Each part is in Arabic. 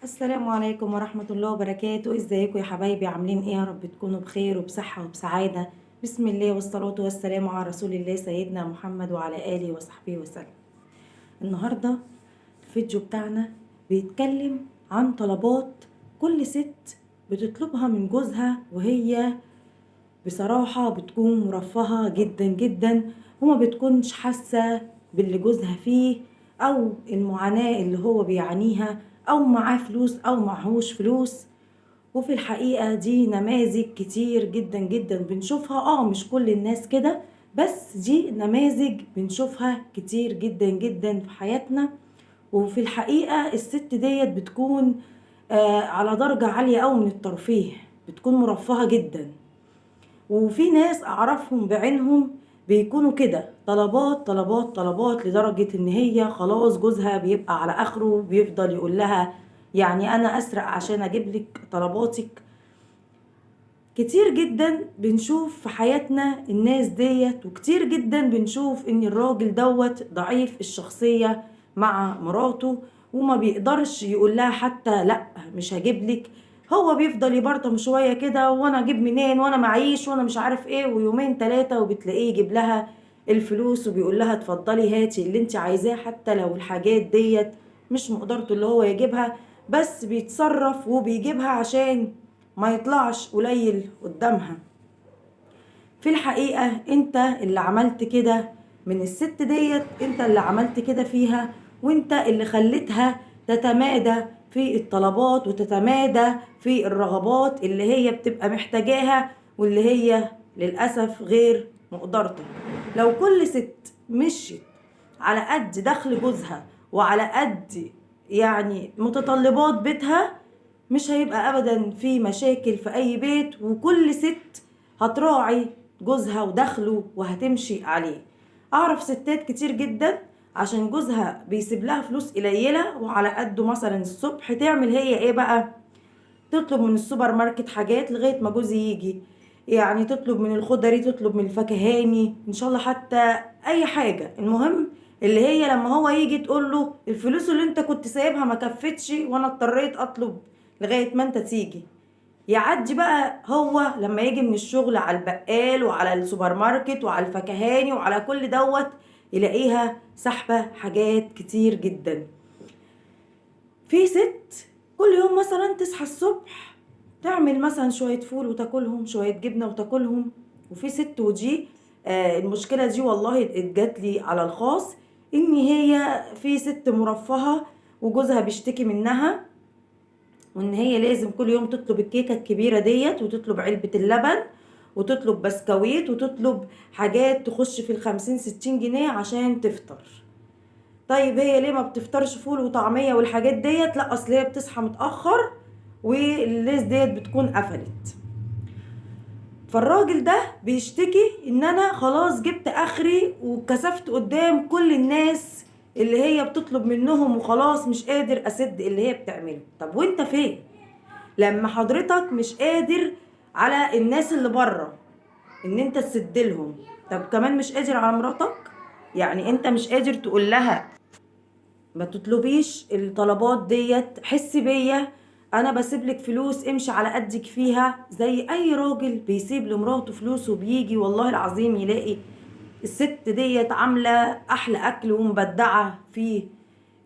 السلام عليكم ورحمة الله وبركاته. ازيكم يا حبايبي؟ عاملين ايه؟ يا رب تكونوا بخير وبصحة وبسعادة. بسم الله والصلاة والسلام على رسول الله سيدنا محمد وعلى آله وصحبه وسلم. النهاردة الفيديو بتاعنا بيتكلم عن طلبات كل ست بتطلبها من جوزها، وهي بصراحة بتكون مرفهة جدا جدا، وما بتكونش حاسة باللي جوزها فيه أو المعاناة اللي هو بيعانيها، أو معاه فلوس أو معهوش فلوس. وفي الحقيقة دي نماذج كتير جدا جدا بنشوفها، مش كل الناس كده، بس دي نماذج بنشوفها كتير جدا جدا في حياتنا. وفي الحقيقة الست ديت بتكون على درجة عالية أوي من الترفيه، بتكون مرفهة جدا. وفي ناس اعرفهم بعينهم بيكونوا كده طلبات طلبات طلبات، لدرجة ان هي خلاص جوزها بيبقى على اخره، بيفضل يقول لها يعني انا اسرق عشان اجيب لك طلباتك. كتير جدا بنشوف في حياتنا الناس ديت، وكتير جدا بنشوف ان الراجل دوت ضعيف الشخصية مع مراته، وما بيقدرش يقول لها حتى لا مش هجيب لك. هو بيفضل يبرطم شوية كده، وانا اجيب منين وانا معيش وانا مش عارف ايه، ويومين ثلاثة وبتلاقيه يجيب لها الفلوس وبيقول لها اتفضلي هاتي اللي انت عايزاه، حتى لو الحاجات ديت مش مقدرته اللي هو يجيبها، بس بيتصرف وبيجيبها عشان ما يطلعش قليل قدامها. في الحقيقة انت اللي عملت كده من الست ديت، انت اللي عملت كده فيها، وانت اللي خلتها تتمادى في الطلبات وتتمادى في الرغبات اللي هي بتبقى محتاجاها، واللي هي للأسف غير مقدرتك. لو كل ست مشيت على قد دخل جوزها وعلى قد يعني متطلبات بيتها، مش هيبقى ابدا في مشاكل في اي بيت، وكل ست هتراعي جوزها ودخله وهتمشي عليه. اعرف ستات كتير جدا عشان جوزها بيسيب لها فلوس قليله وعلى قده، مثلا الصبح تعمل هي ايه بقى؟ تطلب من السوبر ماركت حاجات لغايه ما جوزي يجي، يعني تطلب من الخضري، تطلب من الفكهاني، ان شاء الله حتى اي حاجه، المهم اللي هي لما هو يجي تقول له الفلوس اللي انت كنت سايبها ما كفتش وانا اضطريت اطلب لغايه ما انت تيجي. يعدي بقى هو لما يجي من الشغل على البقال وعلى السوبر ماركت وعلى الفكهاني وعلى كل دوت، يلاقيها سحبه حاجات كتير جدا. في ست كل يوم مثلا تصحى الصبح تعمل مثلا شوية فول وتاكلهم، شوية جبنة وتاكلهم. وفي ست، ودي المشكلة دي والله اتجات لي على الخاص، ان هي في ست مرفهة وجوزها بيشتكي منها، وان هي لازم كل يوم تطلب الكيكة الكبيرة ديت، وتطلب علبة اللبن، وتطلب بسكويت، وتطلب حاجات تخش في 50 60 جنيه عشان تفطر. طيب هي ليه ما بتفطرش فول وطعمية والحاجات ديت؟ لا، اصل هي بتصحى متأخر والليز ديت بتكون قفلت. فالراجل ده بيشتكي ان انا خلاص جبت اخري وكسفت قدام كل الناس اللي هي بتطلب منهم، وخلاص مش قادر اسد اللي هي بتعمله. طب وانت فين لما حضرتك مش قادر على الناس اللي بره ان انت تسد لهم؟ طب كمان مش قادر على مراتك؟ يعني انت مش قادر تقول لها ما تطلبيش الطلبات ديت، حسي بيا، انا بسيب لك فلوس امشي على قدك فيها، زي اي راجل بيسيب لمراته فلوس وبيجي والله العظيم يلاقي الست ديت عامله احلى اكل ومبدعه في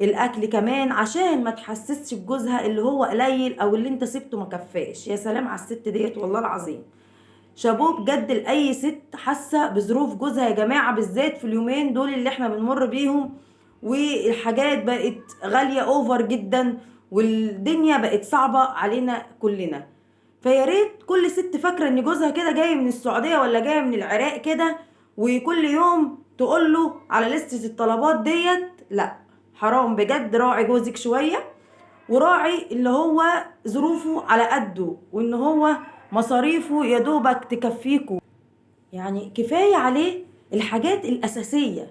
الاكل كمان، عشان ما تحسسش بجوزها اللي هو قليل او اللي انت سبته ما كفاش. يا سلام على الست ديت والله العظيم، شابوه بجد لاي ست حاسه بظروف جوزها يا جماعه، بالذات في اليومين دول اللي احنا بنمر بيهم، والحاجات بقت غاليه اوفر جدا، والدنيا بقت صعبه علينا كلنا. فيا ريت كل ست فاكره ان جوزها كده جاي من السعوديه ولا جاي من العراق كده، وكل يوم تقول له على لستة الطلبات ديت. لا، حرام بجد، راعي جوزك شويه، وراعي اللي هو ظروفه على قده، وان هو مصاريفه يا دوبك تكفيكوا، يعني كفاية عليه الحاجات الأساسية،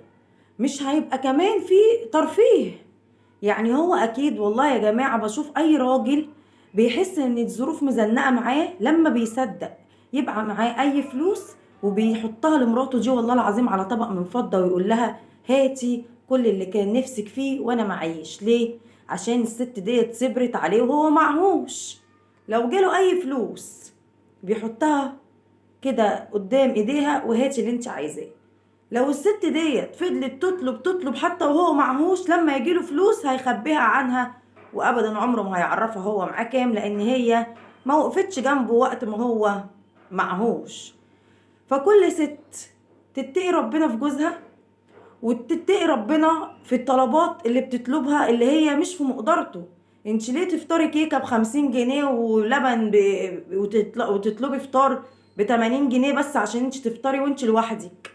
مش هيبقى كمان في ترفيه. يعني هو أكيد والله يا جماعة بشوف أي راجل بيحس إن الظروف مزنقة معاه لما بيصدق يبقى معاه أي فلوس وبيحطها لمراته دي والله العظيم على طبق من فضة، ويقول لها هاتي كل اللي كان نفسك فيه وأنا معيش. ليه؟ عشان الست ديت صبرت عليه وهو معهوش. لو جاله اي فلوس بيحطها كده قدام ايديها وهاتي اللي انت عايزاه. لو الست ديت فضلت تطلب حتى وهو معهوش، لما يجيله فلوس هيخبيها عنها وابدا عمره ما هيعرفها هو معاه كام، لان هي ما وقفتش جنبه وقت ما هو معهوش. فكل ست تتقي ربنا في جوزها وتتقي ربنا في الطلبات اللي بتطلبها اللي هي مش في مقدرته. انت ليه تفطري كيكه ب50 جنيه ولبن وتطلبي فطار ب80 جنيه بس عشان انت تفطري وانت لوحدك؟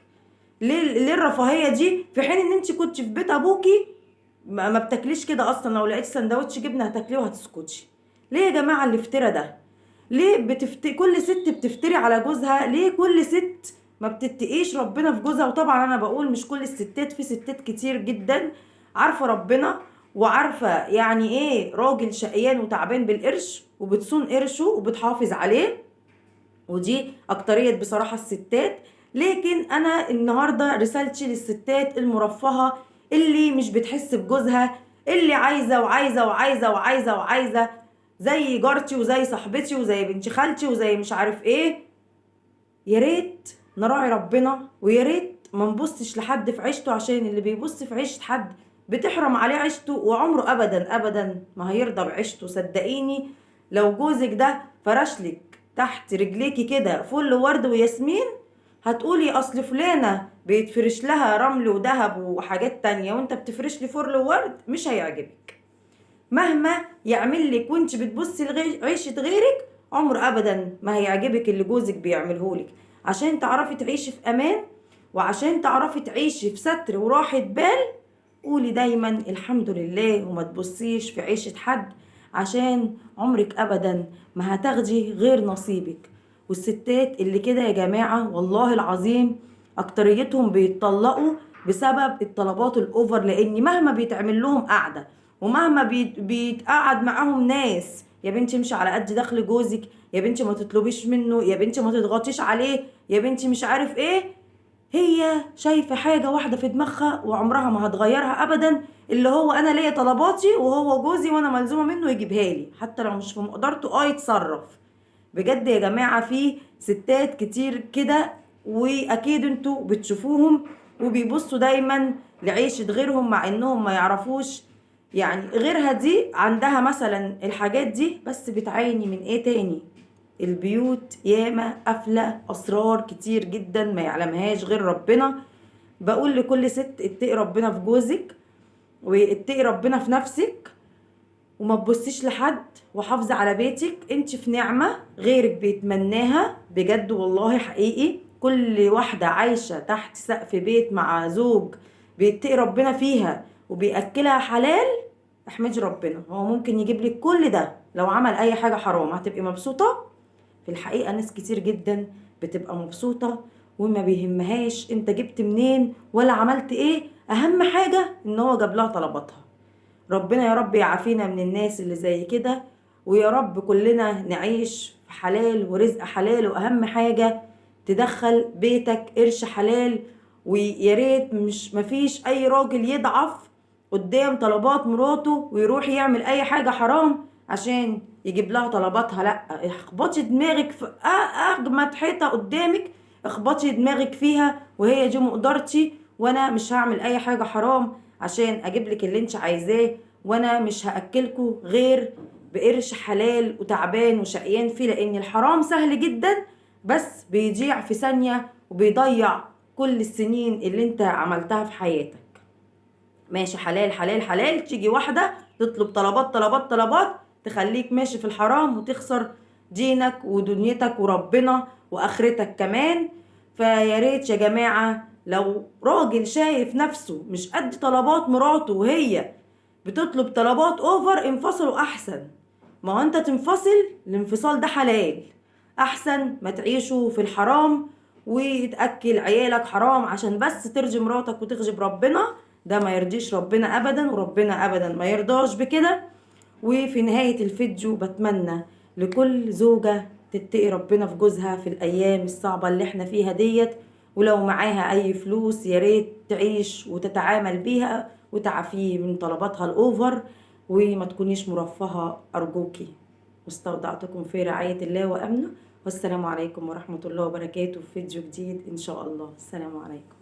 ليه الرفاهيه دي في حين ان انت كنت في بيت ابوكي ما بتاكليش كده اصلا؟ لو لقيت سندوتش جبنه هتاكليه وهتسكتي. ليه يا جماعه الافتراء ده؟ ليه كل ست بتفتري على جوزها؟ ليه كل ست ما بتتقيش ربنا في جوزها؟ وطبعا انا بقول مش كل الستات، في ستات كتير جدا عارفه ربنا وعارفه يعني ايه راجل شقيان وتعبان بالقرش وبتصون قرشه وبتحافظ عليه، ودي اكترية بصراحة الستات. لكن انا النهاردة رسالتي للستات المرفهة اللي مش بتحس بجوزها، اللي عايزة وعايزة وعايزة وعايزة وعايزة زي جارتي وزي صاحبتي وزي بنت خالتي وزي مش عارف ايه. يا ريت نراعي ربنا، ويا ريت ما نبصش لحد في عيشته، عشان اللي بيبص في عيشة حد بتحرم عليه عيشته، وعمره ابدا ابدا ما هيرضى بعيشته. صدقيني لو جوزك ده فرشلك تحت رجليكي كده فل ورد وياسمين، هتقولي اصل فلانة بيتفرش لها رمل وذهب وحاجات تانية وانت بتفرش لي فل وورد. مش هيعجبك مهما يعمل لك وانت بتبصي لعيشة غيرك، عمر ابدا ما هيعجبك اللي جوزك بيعملهولك. عشان تعرفي تعيشي في امان وعشان تعرفي تعيشي في ستر وراحة بال، قولي دايما الحمد لله وما تبصيش في عيشة حد، عشان عمرك ابدا ما هتاخدي غير نصيبك. والستات اللي كده يا جماعة والله العظيم اكتريتهم بيتطلقوا بسبب الطلبات الاوفر، لان مهما بيتعمل لهم قعدة ومهما بيتقعد معاهم ناس، يا بنتي امشي على قد دخل جوزك، يا بنتي ما تطلبيش منه، يا بنتي ما تضغطيش عليه، يا بنتي مش عارف ايه، هي شايفة حاجة واحدة في دماغها وعمرها ما هتغيرها ابدا، اللي هو انا ليا طلباتي وهو جوزي وانا ملزومة منه يجيبها لي حتى لو مش في مقدرته يتصرف. بجد يا جماعة في ستات كتير كده، واكيد انتوا بتشوفوهم وبيبصوا دايما لعيشة غيرهم مع انهم ما يعرفوش يعني غيرها دي عندها مثلا الحاجات دي، بس بتعاني من ايه تاني؟ البيوت ياما قافلة اسرار كتير جدا ما يعلمهاش غير ربنا. بقول لكل ست اتقي ربنا في جوزك واتقي ربنا في نفسك وما تبصيش لحد، وحافظي على بيتك. انت في نعمة غيرك بيتمناها بجد والله حقيقي. كل واحدة عايشة تحت سقف بيت مع زوج بيتقي ربنا فيها وبيأكلها حلال، احمدي ربنا. هو ممكن يجيب لك كل ده، لو عمل اي حاجة حرام هتبقي مبسوطة؟ في الحقيقة ناس كتير جدا بتبقى مبسوطة وما بيهمهاش انت جبت منين ولا عملت ايه، اهم حاجة ان هو جاب لها طلباتها. ربنا يا رب يعافينا من الناس اللي زي كده، ويا رب كلنا نعيش في حلال ورزق حلال، واهم حاجة تدخل بيتك قرش حلال. ويا ريت مش مفيش اي راجل يضعف قدام طلبات مراته ويروح يعمل اي حاجة حرام عشان يجيب لها طلباتها. لا، اخبطي دماغك في اجمد حيطة قدامك، اخبطي دماغك فيها وهي دي مقدرتي، وانا مش هعمل اي حاجة حرام عشان اجيب لك اللي انت عايزاه، وانا مش هاكلكوا غير بقرش حلال وتعبان وشقيان فيه، لان الحرام سهل جدا بس بيضيع في ثانية وبيضيع كل السنين اللي انت عملتها في حياتك. ماشي حلال حلال حلال، تيجي واحدة تطلب طلبات طلبات طلبات تخليك ماشي في الحرام وتخسر دينك ودنيتك وربنا واخرتك كمان. فيا ريت يا جماعة لو راجل شايف نفسه مش قد طلبات مراته وهي بتطلب طلبات اوفر، انفصلوا احسن. ما هو انت تنفصل، الانفصال ده حلال احسن ما تعيشوا في الحرام وتأكل عيالك حرام عشان بس ترجي مراتك وتغجب ربنا. ده ما يرضيش ربنا ابدا، وربنا ابدا ما يرضاش بكده. وفي نهاية الفيديو بتمنى لكل زوجة تتقي ربنا في جوزها في الايام الصعبة اللي احنا فيها ديت، ولو معاها اي فلوس يا ريت تعيش وتتعامل بيها وتعافيه من طلباتها الاوفر. وما تكونيش مرفهة أرجوكي. واستودعتكم في رعاية الله وأمنه، والسلام عليكم ورحمة الله وبركاته في فيديو جديد إن شاء الله. السلام عليكم.